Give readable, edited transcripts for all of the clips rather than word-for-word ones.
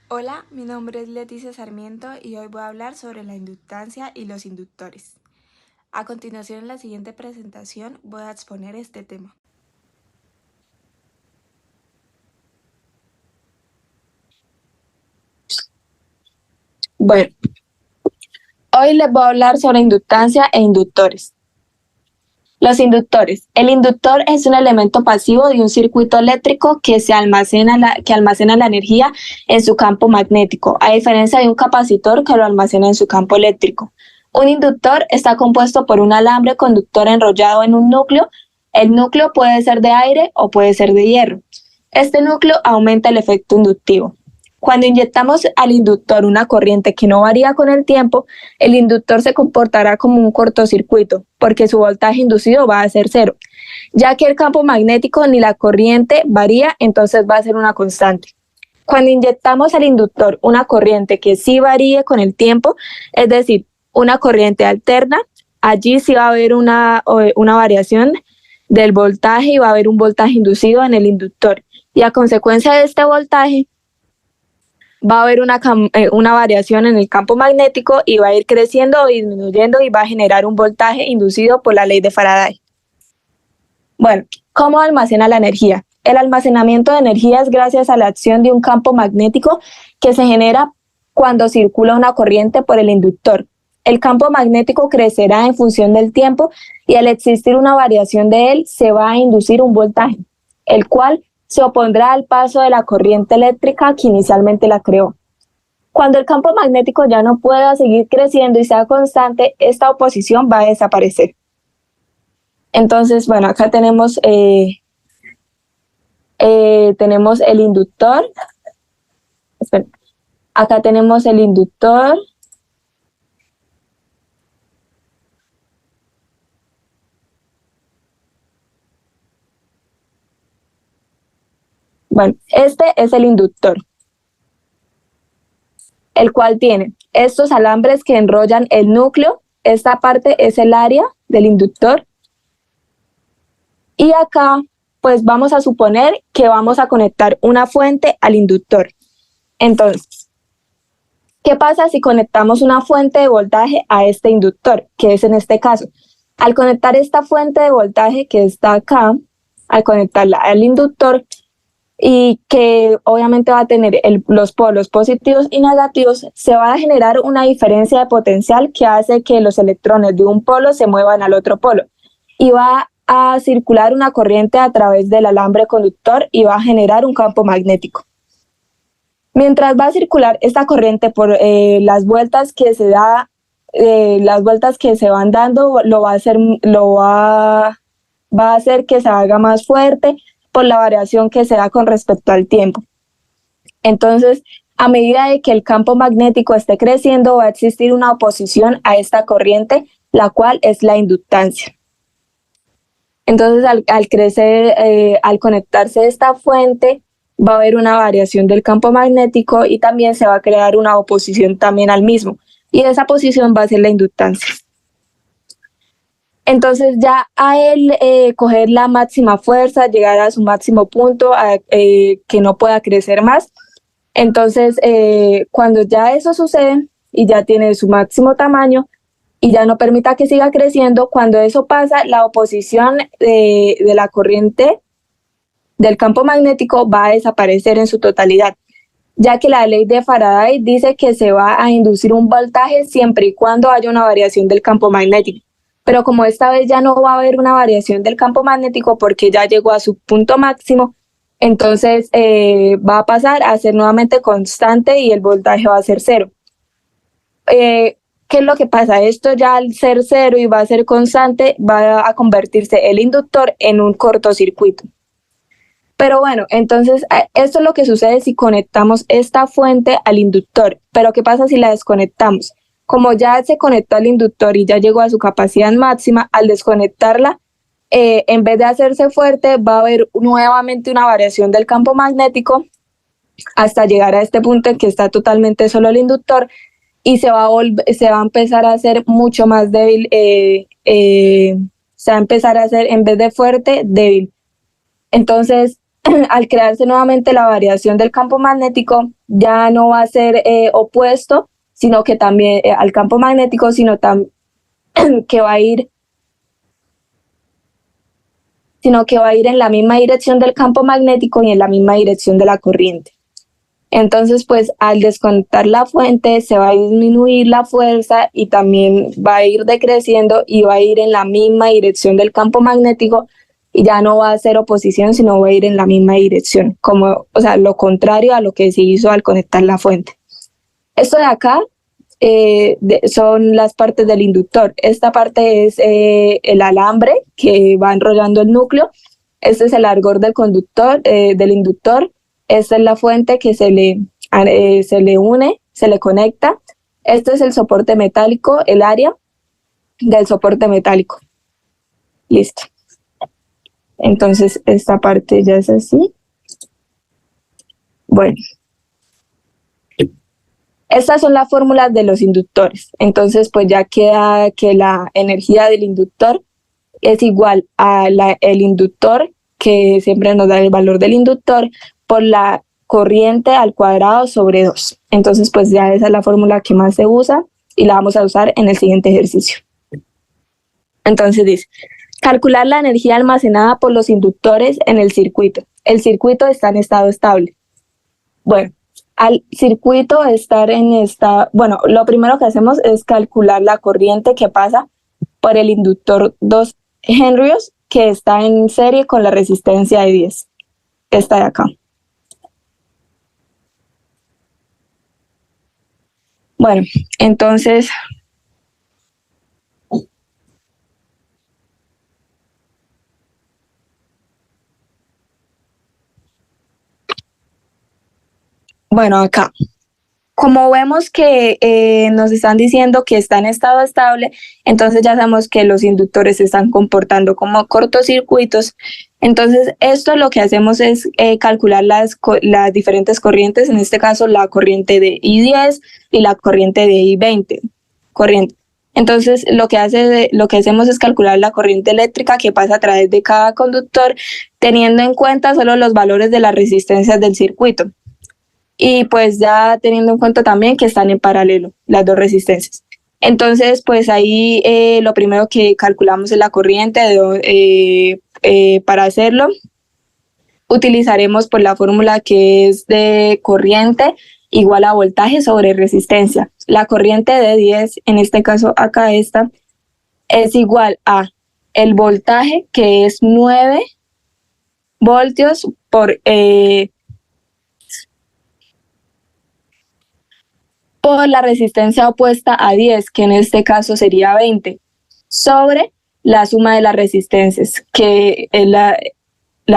Hola, mi nombre es Leticia Sarmiento y hoy voy a hablar sobre la inductancia y los inductores. A continuación, en la siguiente presentación, voy a exponer este tema. Bueno, hoy les voy a hablar sobre inductancia e inductores. Los inductores. El inductor es un elemento pasivo de un circuito eléctrico que almacena la energía en su campo magnético, a diferencia de un capacitor que lo almacena en su campo eléctrico. Un inductor está compuesto por un alambre conductor enrollado en un núcleo. El núcleo puede ser de aire o puede ser de hierro. Este núcleo aumenta el efecto inductivo. Cuando inyectamos al inductor una corriente que no varía con el tiempo, el inductor se comportará como un cortocircuito, porque su voltaje inducido va a ser cero. Ya que el campo magnético ni la corriente varía, entonces va a ser una constante. Cuando inyectamos al inductor una corriente que sí varíe con el tiempo, es decir, una corriente alterna, allí sí va a haber una variación del voltaje y va a haber un voltaje inducido en el inductor. Y a consecuencia de este voltaje, va a haber una variación en el campo magnético y va a ir creciendo o disminuyendo y va a generar un voltaje inducido por la ley de Faraday. Bueno, ¿cómo almacena la energía? El almacenamiento de energía es gracias a la acción de un campo magnético que se genera cuando circula una corriente por el inductor. El campo magnético crecerá en función del tiempo y al existir una variación de él se va a inducir un voltaje, el cual se opondrá al paso de la corriente eléctrica que inicialmente la creó. Cuando el campo magnético ya no pueda seguir creciendo y sea constante, esta oposición va a desaparecer. Entonces, bueno, acá tenemos el inductor. Espera. Acá tenemos el inductor. Bueno, este es el inductor, el cual tiene estos alambres que enrollan el núcleo. Esta parte es el área del inductor. Y acá, pues vamos a suponer que vamos a conectar una fuente al inductor. Entonces, ¿qué pasa si conectamos una fuente de voltaje a este inductor, que es en este caso? Al conectar esta fuente de voltaje que está acá, al conectarla al inductor, y que obviamente va a tener los polos positivos y negativos, se va a generar una diferencia de potencial que hace que los electrones de un polo se muevan al otro polo. Y va a circular una corriente a través del alambre conductor y va a generar un campo magnético. Mientras va a circular esta corriente por las vueltas que se van dando, va a hacer que se haga más fuerte por la variación que se da con respecto al tiempo. Entonces, a medida de que el campo magnético esté creciendo, va a existir una oposición a esta corriente, la cual es la inductancia. Entonces, al crecer, al conectarse esta fuente, va a haber una variación del campo magnético y también se va a crear una oposición también al mismo. Y esa posición va a ser la inductancia. Entonces ya a él coger la máxima fuerza, llegar a su máximo punto, que no pueda crecer más. Entonces, cuando ya eso sucede y ya tiene su máximo tamaño y ya no permita que siga creciendo, cuando eso pasa, la oposición de la corriente del campo magnético va a desaparecer en su totalidad, ya que la ley de Faraday dice que se va a inducir un voltaje siempre y cuando haya una variación del campo magnético. Pero como esta vez ya no va a haber una variación del campo magnético porque ya llegó a su punto máximo, entonces va a pasar a ser nuevamente constante y el voltaje va a ser cero. ¿Qué es lo que pasa? Esto ya al ser cero y va a ser constante, va a convertirse el inductor en un cortocircuito. Pero bueno, entonces esto es lo que sucede si conectamos esta fuente al inductor. Pero ¿qué pasa si la desconectamos? Como ya se conectó al inductor y ya llegó a su capacidad máxima, al desconectarla, en vez de hacerse fuerte, va a haber nuevamente una variación del campo magnético hasta llegar a este punto en que está totalmente solo el inductor y se va a empezar a hacer mucho más débil, se va a empezar a hacer, en vez de fuerte, débil. Entonces, al crearse nuevamente la variación del campo magnético, ya no va a ser opuesto, sino que también al campo magnético, sino que va a ir en la misma dirección del campo magnético y en la misma dirección de la corriente. Entonces, pues al desconectar la fuente se va a disminuir la fuerza y también va a ir decreciendo y va a ir en la misma dirección del campo magnético y ya no va a ser oposición, sino va a ir en la misma dirección, como, o sea, lo contrario a lo que se hizo al conectar la fuente. Esto de acá son las partes del inductor. Esta parte es el alambre que va enrollando el núcleo. Este es el largor del conductor, del inductor. Esta es la fuente que se le une, se le conecta. Este es el soporte metálico, el área del soporte metálico. Listo. Entonces, esta parte ya es así. Bueno. Estas son las fórmulas de los inductores. Entonces, pues ya queda que la energía del inductor es igual a el inductor, que siempre nos da el valor del inductor, por la corriente al cuadrado sobre 2. Entonces, pues ya esa es la fórmula que más se usa y la vamos a usar en el siguiente ejercicio. Entonces dice, calcular la energía almacenada por los inductores en el circuito. El circuito está en estado estable. Bueno, al circuito estar en bueno, lo primero que hacemos es calcular la corriente que pasa por el inductor 2 henrios, que está en serie con la resistencia de 10. Esta de acá. Bueno, entonces bueno, acá, como vemos que nos están diciendo que está en estado estable, entonces ya sabemos que los inductores se están comportando como cortocircuitos. Entonces, esto lo que hacemos es calcular las diferentes corrientes, en este caso la corriente de I10 y la corriente de I20. Entonces, lo que hacemos es calcular la corriente eléctrica que pasa a través de cada conductor, teniendo en cuenta solo los valores de las resistencias del circuito. Y pues ya teniendo en cuenta también que están en paralelo las dos resistencias. Entonces, pues ahí lo primero que calculamos es la corriente. Para hacerlo, utilizaremos pues la fórmula que es de corriente igual a voltaje sobre resistencia. La corriente de 10, en este caso acá esta, es igual a el voltaje, que es 9 voltios por la resistencia opuesta a 10, que en este caso sería 20, sobre la suma de las resistencias, que es la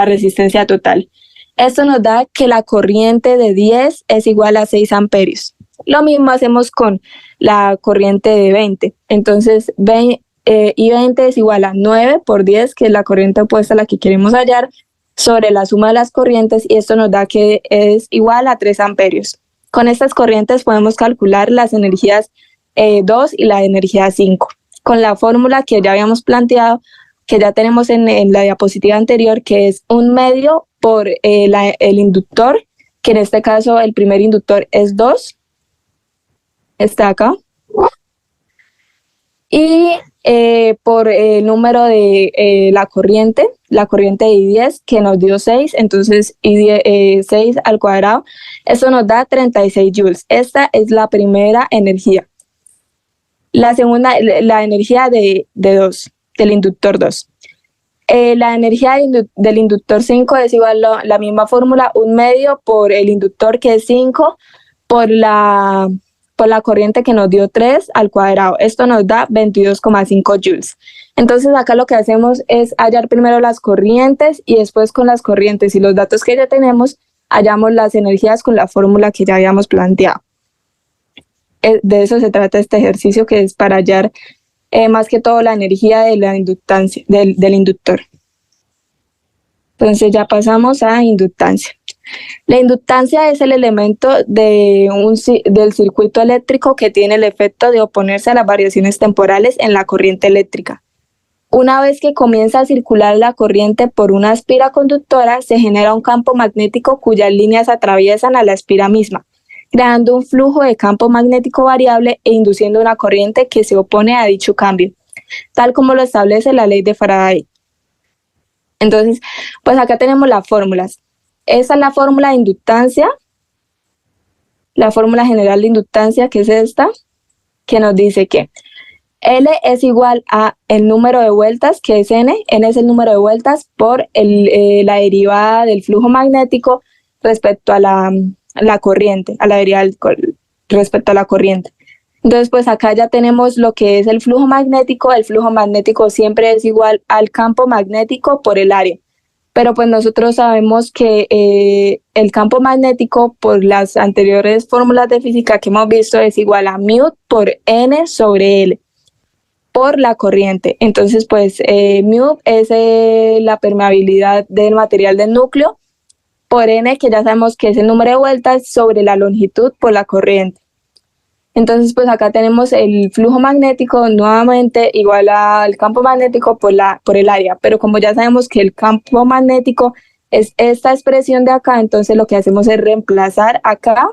resistencia total. Esto nos da que la corriente de 10 es igual a 6 amperios. Lo mismo hacemos con la corriente de 20. Entonces, I20 es igual a 9 por 10, que es la corriente opuesta a la que queremos hallar, sobre la suma de las corrientes, y esto nos da que es igual a 3 amperios. Con estas corrientes podemos calcular las energías 2 y la energía 5. Con la fórmula que ya habíamos planteado, que ya tenemos en la diapositiva anterior, que es 1/2 por el inductor, que en este caso el primer inductor es 2, está acá, y por el número de la corriente de I10, que nos dio 6, entonces 6 al cuadrado, eso nos da 36 joules. Esta es la primera energía. La segunda, la energía de 2, del inductor 2. La energía del inductor 5 es igual a la misma fórmula, 1/2 por el inductor, que es 5, por la corriente que nos dio 3 al cuadrado. Esto nos da 22,5 joules. Entonces acá lo que hacemos es hallar primero las corrientes y después con las corrientes y los datos que ya tenemos, hallamos las energías con la fórmula que ya habíamos planteado. De eso se trata este ejercicio, que es para hallar más que todo la energía de la inductancia, del inductor. Entonces ya pasamos a inductancia. La inductancia es el elemento del circuito eléctrico que tiene el efecto de oponerse a las variaciones temporales en la corriente eléctrica. Una vez que comienza a circular la corriente por una espira conductora, se genera un campo magnético cuyas líneas atraviesan a la espira misma, creando un flujo de campo magnético variable e induciendo una corriente que se opone a dicho cambio, tal como lo establece la ley de Faraday. Entonces, pues acá tenemos las fórmulas. Esa es la fórmula de inductancia, la fórmula general de inductancia, que es esta, que nos dice que L es igual a el número de vueltas, que es N es el número de vueltas por la derivada del flujo magnético respecto a la corriente, a la derivada respecto a la corriente. Entonces, pues acá ya tenemos lo que es el flujo magnético siempre es igual al campo magnético por el área. Pero pues nosotros sabemos que el campo magnético por las anteriores fórmulas de física que hemos visto es igual a μ por N sobre L por la corriente. Entonces, pues μ es la permeabilidad del material del núcleo por N, que ya sabemos que es el número de vueltas sobre la longitud por la corriente. Entonces, pues acá tenemos el flujo magnético nuevamente igual al campo magnético por el área, pero como ya sabemos que el campo magnético es esta expresión de acá, entonces lo que hacemos es reemplazar acá.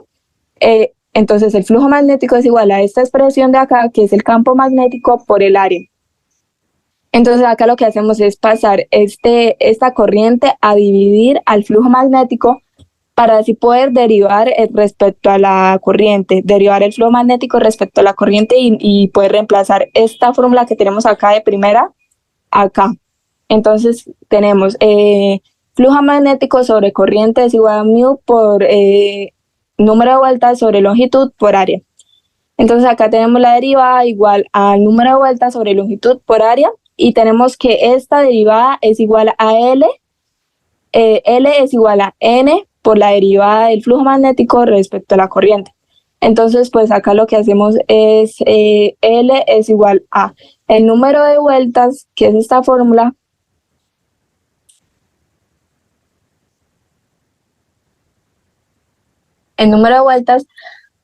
Entonces el flujo magnético es igual a esta expresión de acá, que es el campo magnético por el área. Entonces acá lo que hacemos es pasar esta corriente a dividir al flujo magnético para así poder derivar respecto a la corriente, derivar el flujo magnético respecto a la corriente y poder reemplazar esta fórmula que tenemos acá de primera acá. Entonces tenemos flujo magnético sobre corriente es igual a μ por número de vueltas sobre longitud por área. Entonces acá tenemos la derivada igual al número de vueltas sobre longitud por área y tenemos que esta derivada es igual a L. L es igual a N por la derivada del flujo magnético respecto a la corriente. Entonces, pues acá lo que hacemos es L es igual a el número de vueltas, que es esta fórmula, el número de vueltas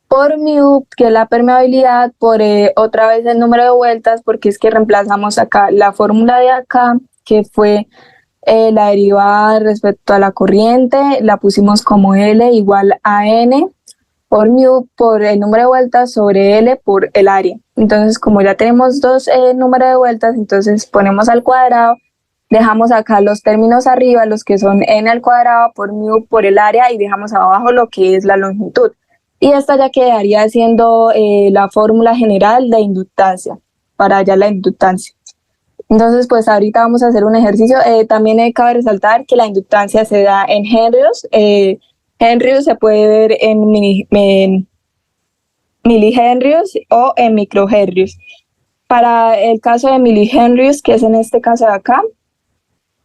por μ, que es la permeabilidad, por otra vez el número de vueltas, porque es que reemplazamos acá la fórmula de acá, que fue la derivada respecto a la corriente, la pusimos como L igual a N por μ por el número de vueltas sobre L por el área. Entonces, como ya tenemos dos números de vueltas, entonces ponemos al cuadrado, dejamos acá los términos arriba, los que son N al cuadrado por μ por el área, y dejamos abajo lo que es la longitud. Y esta ya quedaría siendo la fórmula general de inductancia, para hallar la inductancia. Entonces, pues ahorita vamos a hacer un ejercicio. También cabe resaltar que la inductancia se da en henrios. Henrios se puede ver en milihenrios o en microhenrios. Para el caso de milihenrios, que es en este caso de acá,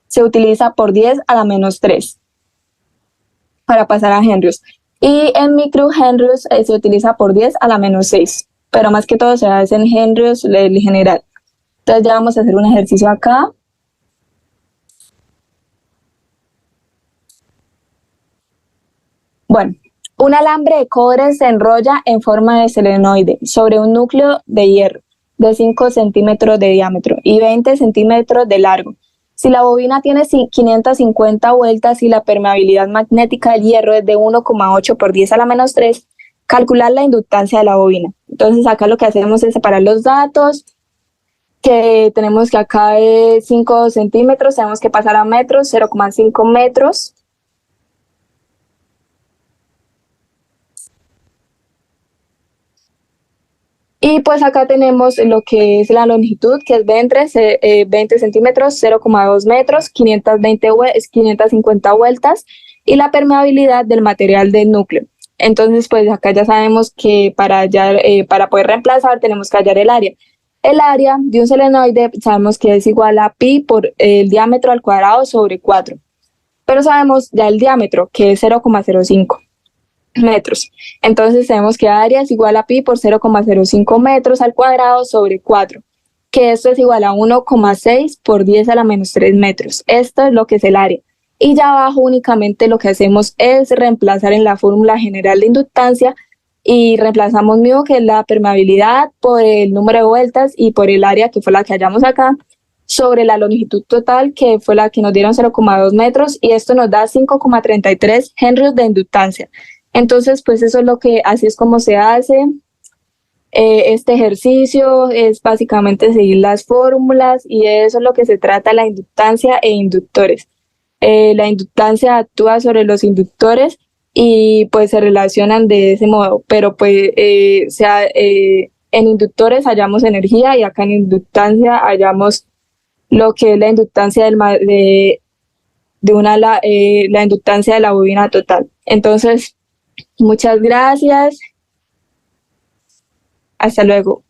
se utiliza por 10 a la menos 3 para pasar a henrios. Y en microhenrios se utiliza por 10 a la menos 6, pero más que todo se hace en henrios en general. Entonces ya vamos a hacer un ejercicio acá. Bueno, un alambre de cobre se enrolla en forma de solenoide sobre un núcleo de hierro de 5 centímetros de diámetro y 20 centímetros de largo. Si la bobina tiene 550 vueltas y la permeabilidad magnética del hierro es de 1,8 por 10 a la menos 3, calcular la inductancia de la bobina. Entonces acá lo que hacemos es separar los datos, que tenemos que acá es 5 centímetros, tenemos que pasar a metros, 0,5 metros. Y pues acá tenemos lo que es la longitud, que es 20 centímetros, 0,2 metros, 550 vueltas, y la permeabilidad del material del núcleo. Entonces, pues acá ya sabemos que para poder reemplazar tenemos que hallar el área. El área de un solenoide sabemos que es igual a pi por el diámetro al cuadrado sobre 4. Pero sabemos ya el diámetro, que es 0,05 metros. Entonces tenemos que área es igual a pi por 0,05 metros al cuadrado sobre 4, que esto es igual a 1,6 por 10 a la menos 3 metros. Esto es lo que es el área. Y ya abajo únicamente lo que hacemos es reemplazar en la fórmula general de inductancia y reemplazamos μ, que es la permeabilidad, por el número de vueltas y por el área, que fue la que hallamos acá, sobre la longitud total, que fue la que nos dieron 0,2 metros, y esto nos da 5,33 henrios de inductancia. Entonces, pues eso es lo que, así es como se hace. Este ejercicio es básicamente seguir las fórmulas y eso es lo que se trata la inductancia e inductores. La inductancia actúa sobre los inductores y pues se relacionan de ese modo, pero pues en inductores hallamos energía y acá en inductancia hallamos lo que es la inductancia la inductancia de la bobina total. Entonces, muchas gracias. Hasta luego.